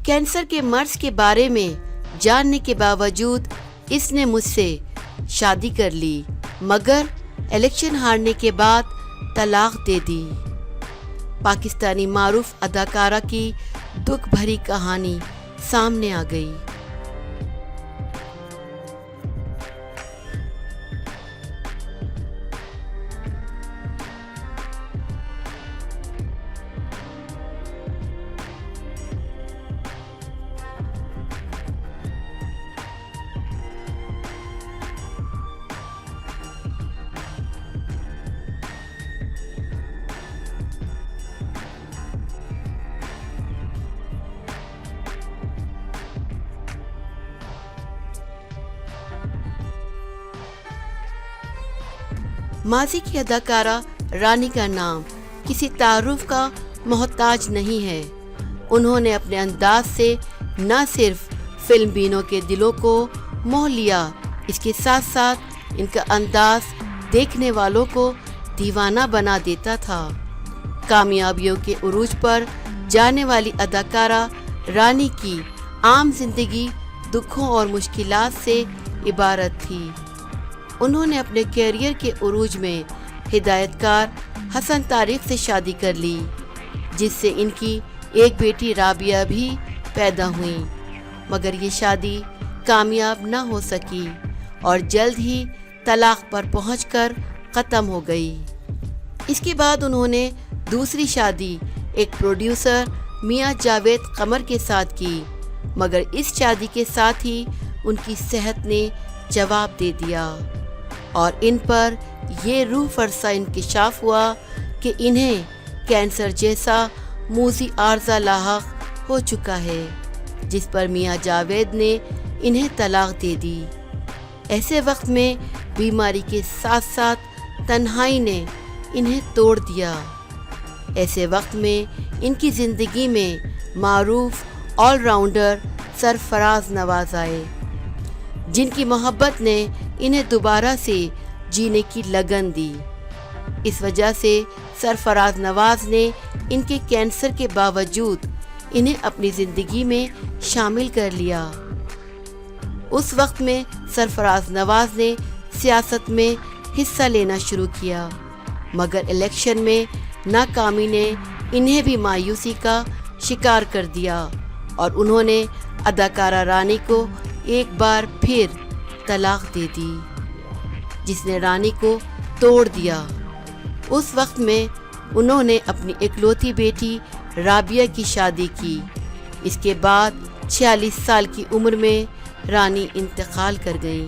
Cancer के मर्ज के बारे में जानने के बावजूद इसने मुझसे शादी कर ली, मगर इलेक्शन हारने के बाद तलाक दे दी। पाकिस्तानी मारूफ अदाकारा की दुख भरी कहानी सामने आ गई। माजी की अदाकारा रानी का नाम किसी तारुफ का मोहताज नहीं है। उन्होंने अपने अंदाज से न सिर्फ फिल्म बीनों के दिलों को मोह लिया, इसके साथ साथ इनका अंदाज देखने वालों को दीवाना बना देता था। कामयाबियों के उरूज पर जाने वाली अदाकारा रानी की आम जिंदगी दुखों और मुश्किलात से इबारत थी। उन्होंने अपने कैरियर के उरूज में हिदायतकार हसन तारिक से शादी कर ली, जिससे इनकी एक बेटी राबिया भी पैदा हुई, मगर ये शादी कामयाब न हो सकी और जल्द ही तलाक पर पहुंचकर ख़त्म हो गई। इसके बाद उन्होंने दूसरी शादी एक प्रोड्यूसर मियां जावेद कमर के साथ की, मगर इस शादी के साथ ही उनकी सेहत ने जवाब दे दिया और इन पर ये रूह फरसा इंकिशाफ हुआ कि इन्हें कैंसर जैसा मूजी आर्जा लाहक हो चुका है, जिस पर मियां जावेद ने इन्हें तलाक दे दी। ऐसे वक्त में बीमारी के साथ साथ तन्हाई ने इन्हें तोड़ दिया। ऐसे वक्त में इनकी ज़िंदगी में मारूफ ऑलराउंडर सरफराज नवाज आए, जिनकी मोहब्बत ने इन्हें दोबारा से जीने की लगन दी। इस वजह से सरफराज नवाज ने इनके कैंसर के बावजूद इन्हें अपनी ज़िंदगी में शामिल कर लिया। उस वक्त में सरफराज नवाज ने सियासत में हिस्सा लेना शुरू किया, मगर इलेक्शन में नाकामी ने इन्हें भी मायूसी का शिकार कर दिया और उन्होंने अदाकारा रानी को एक बार फिर तलाक दे दी, जिसने रानी को तोड़ दिया। उस वक्त में उन्होंने अपनी इकलौती बेटी राबिया की शादी की। इसके बाद 46 साल की उम्र में रानी इंतकाल कर गईं।